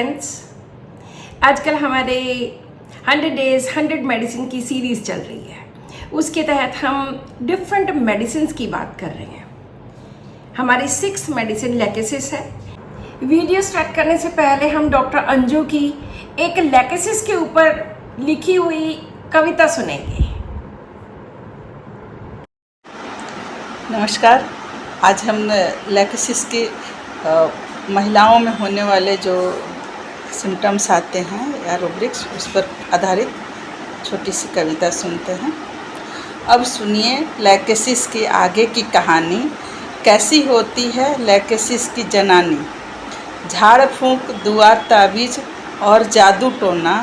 Friends, आजकल हमारे 100 days 100 medicine की सीरीज़ चल रही है। उसके तहत हम डिफरेंट मेडिसिन की बात कर रहे हैं। हमारी 6 मेडिसिन लैकेसिस है। वीडियो स्टार्ट करने से पहले हम डॉक्टर अंजू की एक लैकेसिस के ऊपर लिखी हुई कविता सुनेंगे। नमस्कार। आज हम लैकेसिस की महिलाओं में होने वाले जो सिम्टम्स आते हैं या रूब्रिक्स, उस पर आधारित छोटी सी कविता सुनते हैं। अब सुनिए लैकेसिस की आगे की कहानी। कैसी होती है लैकेसिस की जनानी। झाड़ फूंक, दुआ ताबीज और जादू टोना,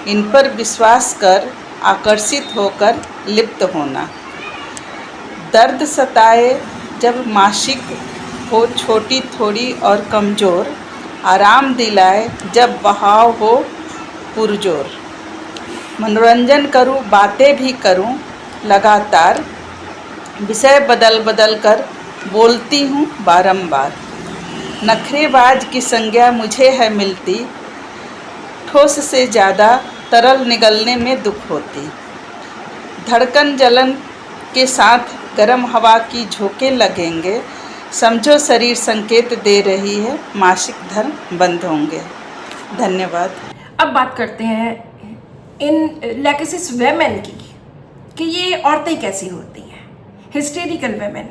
इन पर विश्वास कर आकर्षित होकर लिप्त होना। दर्द सताए जब मासिक हो छोटी थोड़ी और कमज़ोर, आराम दिलाए जब बहाव हो पुरजोर। मनोरंजन करूं, बातें भी करूं लगातार, विषय बदल बदल कर बोलती हूं बारंबार। नखरेबाज की संज्ञा मुझे है मिलती, ठोस से ज़्यादा तरल निगलने में दुख होती। धड़कन जलन के साथ गर्म हवा की झोंके लगेंगे, समझो शरीर संकेत दे रही है, मासिक धर्म बंद होंगे। धन्यवाद। अब बात करते हैं इन लैकेसिस वेमेन की कि ये औरतें कैसी होती हैं। हिस्टेरिकल वेमेन,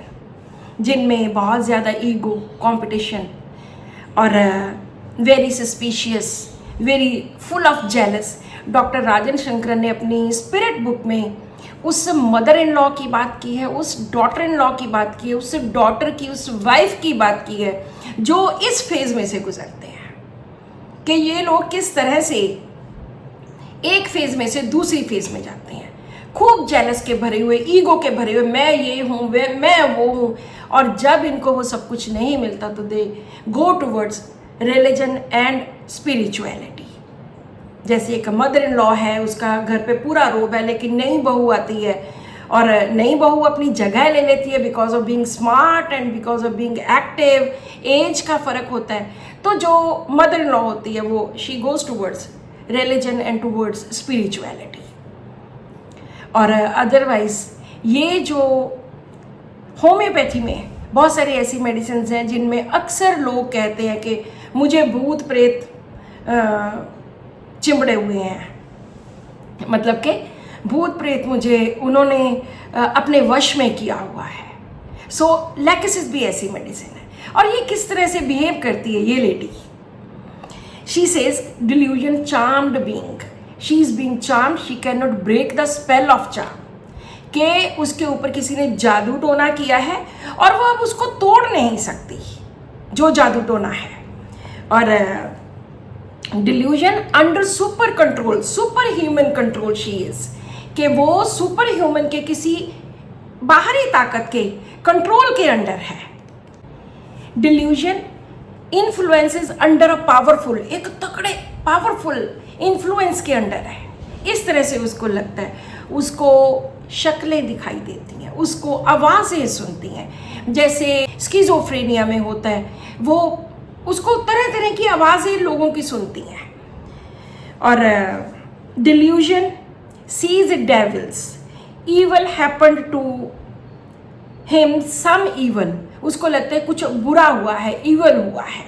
जिनमें बहुत ज़्यादा ईगो, कंपटीशन और very suspicious, very full of jealous. Doctor Rajan Shankaran ने अपनी स्पिरिट बुक में उस मदर इन लॉ की बात की है, उस डॉटर इन लॉ की बात की है, उस डॉटर की, उस वाइफ की बात की है जो इस फेज में से गुजरते हैं कि ये लोग किस तरह से एक फेज में से दूसरी फेज में जाते हैं। खूब जेलस के भरे हुए, ईगो के भरे हुए, मैं ये हूँ, मैं वो हूँ, और जब इनको वो सब कुछ नहीं मिलता तो they go towards religion and spirituality. जैसे एक मदर इन लॉ है, उसका घर पे पूरा रोब है, लेकिन नई बहू आती है और नई बहू अपनी जगह ले लेती है because of being smart and because of being active. Age का फ़र्क होता है। तो जो मदर इन लॉ होती है वो she goes towards religion and towards spirituality. और अदरवाइज ये जो होम्योपैथी में बहुत सारी ऐसी मेडिसिन हैं जिनमें अक्सर लोग कहते हैं कि मुझे भूत प्रेत चिंबड़े हुए हैं, मतलब कि भूत प्रेत मुझे उन्होंने अपने वश में किया हुआ है। सो लैकेसिस भी ऐसी मेडिसिन है। और ये किस तरह से बिहेव करती है ये lady. She says delusion charmed being, she is being charmed, she can not break the spell of charm. कि उसके ऊपर किसी ने जादू टोना किया है और वो अब उसको तोड़ नहीं सकती जो जादू टोना है। और delusion under super control, super human control she is, कि वो सुपर ह्यूमन के किसी बाहरी ताकत के कंट्रोल के अंडर है। Delusion influences under a powerful, एक तगड़े पावरफुल इन्फ्लुएंस के अंडर है। इस तरह से उसको लगता है, उसको शक्लें दिखाई देती हैं, उसको आवाज़ें सुनती हैं। जैसे स्किज़ोफ्रेनिया में होता है, वो उसको तरह तरह की आवाज़ें लोगों की सुनती हैं। और delusion sees devils, evil happened to him, some evil, उसको लगता है कुछ बुरा हुआ है, ईवल हुआ है।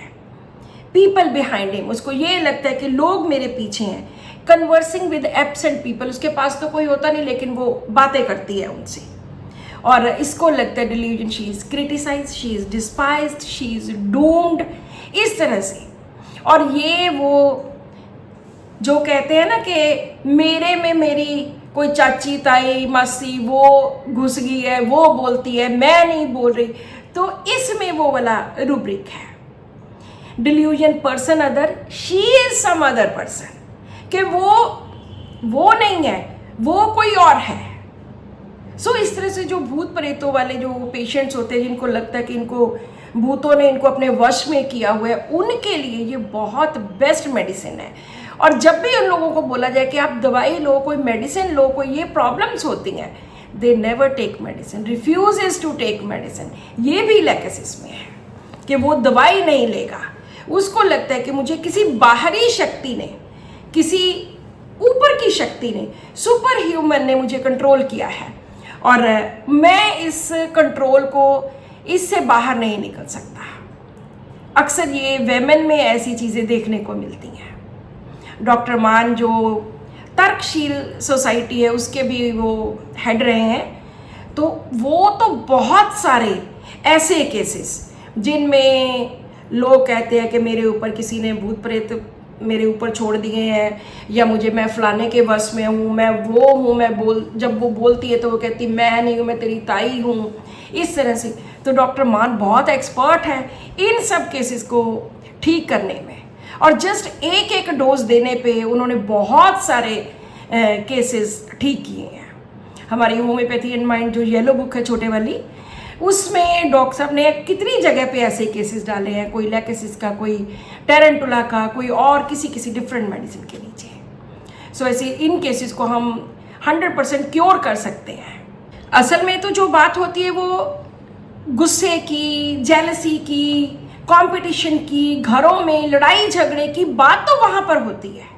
पीपल बिहाइंड हिम, उसको ये लगता है कि लोग मेरे पीछे हैं। कन्वर्सिंग विद एब्सेंट पीपल, उसके पास तो कोई होता नहीं लेकिन वो बातें करती है उनसे। और इसको लगता है delusion she is criticised, she is डिस्पाइज्ड, she is doomed, इस तरह से। और ये वो जो कहते हैं ना कि मेरे में मेरी कोई चाची ताई मासी वो घुस गई है, वो बोलती है, मैं नहीं बोल रही, तो इसमें वो वाला रूब्रिक है। Delusion person other, she is some other person, कि वो नहीं है, वो कोई और है। सो इस तरह से जो भूत प्रेतों वाले जो पेशेंट्स होते हैं जिनको लगता है कि इनको भूतों ने इनको अपने वश में किया हुआ है, उनके लिए ये बहुत बेस्ट मेडिसिन है। और जब भी उन लोगों को बोला जाए कि आप दवाई लो, कोई मेडिसिन लो, कोई ये प्रॉब्लम्स होती हैं, they never take medicine, refuses to take medicine. ये भी लैकेसिस में है कि वो दवाई नहीं लेगा, उसको लगता है कि मुझे किसी बाहरी शक्ति ने, किसी ऊपर की शक्ति ने, सुपर ह्यूमन ने मुझे कंट्रोल किया है और मैं इस कंट्रोल को, इससे बाहर नहीं निकल सकता। अक्सर ये वेमेन में ऐसी चीज़ें देखने को मिलती हैं। डॉक्टर मान जो तर्कशील सोसाइटी है उसके भी वो हेड रहे हैं, तो वो तो बहुत सारे ऐसे केसेस जिनमें लोग कहते हैं कि मेरे ऊपर किसी ने भूत प्रेत मेरे ऊपर छोड़ दिए हैं, या मुझे, मैं फलाने के वश में हूँ, मैं वो हूँ, जब वो बोलती है तो वो कहती मैं नहीं हूँ, मैं तेरी ताई हूँ, इस तरह से। तो डॉक्टर मान बहुत एक्सपर्ट हैं इन सब केसेस को ठीक करने में, और जस्ट एक डोज देने पे उन्होंने बहुत सारे केसेस ठीक किए हैं। हमारी होम्योपैथी एंड माइंड जो येलो बुक है छोटे वाली, उसमें डॉक्टर साहब ने कितनी जगह पे ऐसे केसेस डाले हैं, कोई लैकेसिस का, कोई टेरेंटुला का, कोई और किसी डिफरेंट मेडिसिन के नीचे। सो ऐसे इन केसेस को हम 100% क्योर कर सकते हैं। असल में तो जो बात होती है वो गुस्से की, जेलसी की, कंपटीशन की, घरों में लड़ाई झगड़े की बात तो वहाँ पर होती है,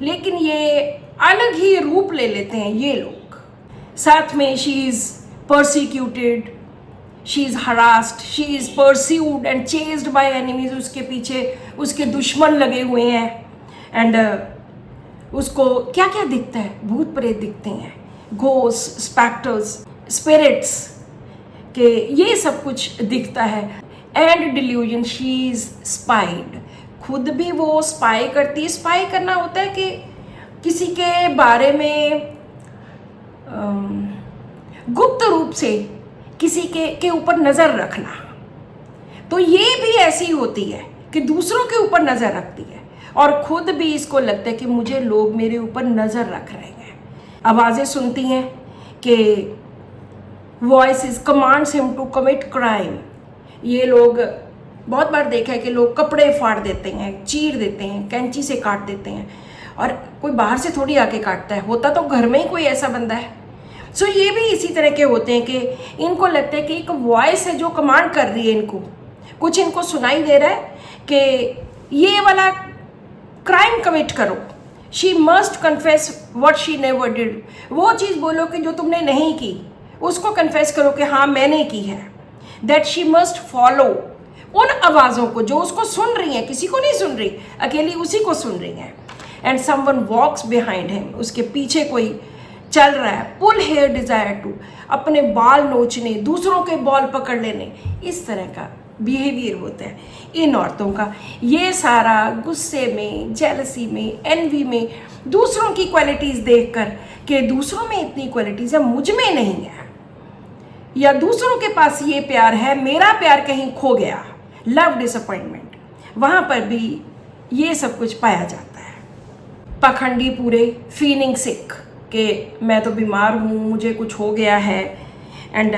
लेकिन ये अलग ही रूप ले लेते हैं ये लोग। साथ में she is persecuted, she is harassed, she is pursued and chased by enemies। उसके पीछे उसके दुश्मन लगे हुए हैं, एंड उसको क्या क्या दिखता है, भूत प्रेत दिखते हैं, घोस्ट, स्पेक्टर्स, स्पिरिट्स के, ये सब कुछ दिखता है। And delusion, she is spied, खुद भी वो स्पाई करती है। स्पाई करना होता है कि किसी के बारे में गुप्त रूप से किसी के ऊपर नज़र रखना। तो ये भी ऐसी होती है कि दूसरों के ऊपर नज़र रखती है और खुद भी इसको लगता है कि मुझे लोग मेरे ऊपर नज़र रख रहे हैं। आवाज़ें सुनती हैं कि voices commands him to commit crime. ये लोग बहुत बार देखा है कि लोग कपड़े फाड़ देते हैं, चीर देते हैं, कैंची से काट देते हैं, और कोई बाहर से थोड़ी आके काटता है, होता तो घर में ही कोई ऐसा बंदा है। सो ये भी इसी तरह के होते हैं कि इनको लगता है कि एक वॉइस है जो कमांड कर रही है इनको, कुछ इनको सुनाई दे रहा है कि ये वाला क्राइम कमिट करो, she must confess what she never did. वो चीज़ बोलो कि जो तुमने नहीं की उसको कन्फेस करो कि हाँ मैंने की है। दैट शी मस्ट फॉलो उन आवाज़ों को जो उसको सुन रही हैं, किसी को नहीं सुन रही, अकेली उसी को सुन रही हैं। And someone walks behind him, उसके पीछे कोई चल रहा है। पुल हेयर डिज़ायर टू, अपने बाल नोचने, दूसरों के बाल पकड़ लेने, इस तरह का बिहेवियर होता है इन औरतों का। ये सारा गुस्से में, जेलसी में, एनवी में, दूसरों की क्वालिटीज़ देखकर कि दूसरों में इतनी क्वालिटीज़ है, मुझ में नहीं है, या दूसरों के पास ये प्यार है, मेरा प्यार कहीं खो गया, लव डिसअपॉइंटमेंट, वहाँ पर भी ये सब कुछ पाया जाता है। पाखंडी पूरे, फीलिंग सिक कि मैं तो बीमार हूँ, मुझे कुछ हो गया है। एंड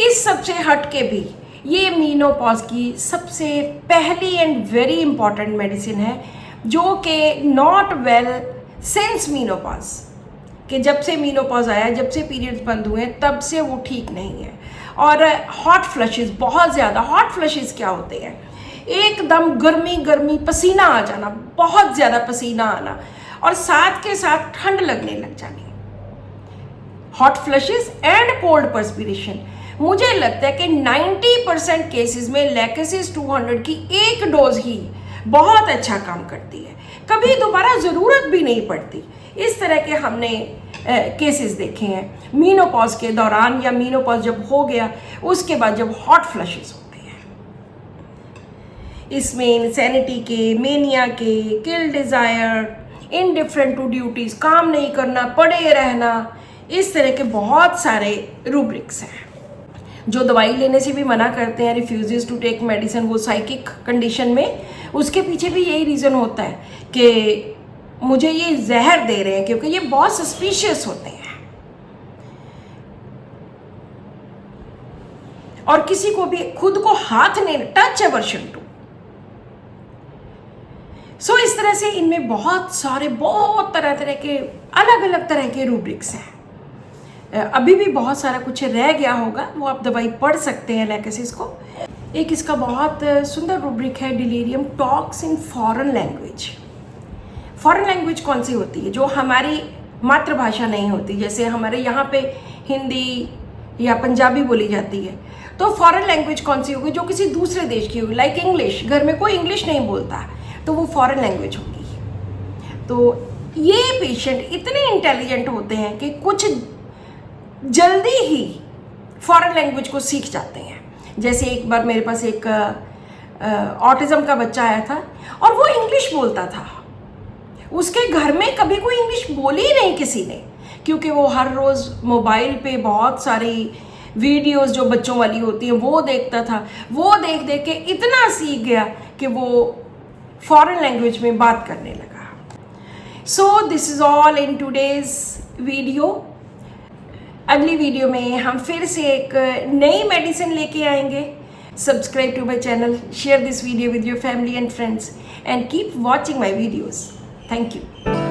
इस सब से हट के भी ये मीनोपॉज की सबसे पहली एंड वेरी इंपॉर्टेंट मेडिसिन है, जो कि नॉट वेल सिंस मीनोपॉज, कि जब से मीनोपॉज आया, जब से पीरियड्स बंद हुए तब से वो ठीक नहीं है। और हॉट फ्लशेस, बहुत ज़्यादा हॉट फ्लशेस क्या होते हैं, एकदम गर्मी गर्मी पसीना आ जाना, बहुत ज़्यादा पसीना आना, और साथ के साथ ठंड लगने लग जानी। Hot flushes and cold perspiration. मुझे लगता है कि 90% केसेस में लैकेसिस 200 की एक डोज ही बहुत अच्छा काम करती है, कभी दोबारा ज़रूरत भी नहीं पड़ती। इस तरह के हमने केसेस देखे हैं मीनोपॉज के दौरान, या मीनोपॉज जब हो गया उसके बाद जब हॉट फ्लशेस होते हैं। इसमें इंसैनिटी के, मेनिया के, किल डिज़ायर, इनडिफरेंट टू ड्यूटीज़, काम नहीं करना, पड़े रहना, इस तरह के बहुत सारे रूब्रिक्स हैं। जो दवाई लेने से भी मना करते हैं, रिफ्यूजेस टू टेक मेडिसिन, वो साइकिक कंडीशन में, उसके पीछे भी यही रीज़न होता है कि मुझे ये जहर दे रहे हैं, क्योंकि ये बहुत सस्पिशियस होते हैं और किसी को भी खुद को हाथ नहीं, टच एवर्शन टू। सो इस तरह से इनमें बहुत सारे, बहुत तरह तरह के, अलग अलग तरह के रूब्रिक्स हैं। अभी भी बहुत सारा कुछ रह गया होगा, वो आप दवाई पढ़ सकते हैं लैकेसिस को। एक इसका बहुत सुंदर रूब्रिक है, delirium talks in foreign language. Foreign language कौन सी होती है? जो हमारी मातृभाषा नहीं होती, जैसे हमारे यहाँ पे हिंदी या पंजाबी बोली जाती है, तो फॉरेन लैंग्वेज कौन सी होगी? जो किसी दूसरे देश की होगी, लाइक इंग्लिश। घर में कोई इंग्लिश नहीं बोलता तो वो फॉरेन लैंग्वेज होगी। तो ये पेशेंट इतने इंटेलिजेंट होते हैं कि कुछ जल्दी ही फॉरेन लैंग्वेज को सीख जाते हैं। जैसे एक बार मेरे पास एक ऑटिज्म का बच्चा आया था और वो इंग्लिश बोलता था। उसके घर में कभी कोई इंग्लिश बोली ही नहीं किसी ने, क्योंकि वो हर रोज़ मोबाइल पे बहुत सारी वीडियोस जो बच्चों वाली होती हैं वो देखता था। वो देख देख के इतना सीख गया कि वो फॉरेन लैंग्वेज में बात करने लगा। So this is all in today's video. अगली वीडियो में हम फिर से एक नई मेडिसिन लेके आएंगे। Subscribe to my channel, share this video with your family and friends, and keep watching my videos. Thank you.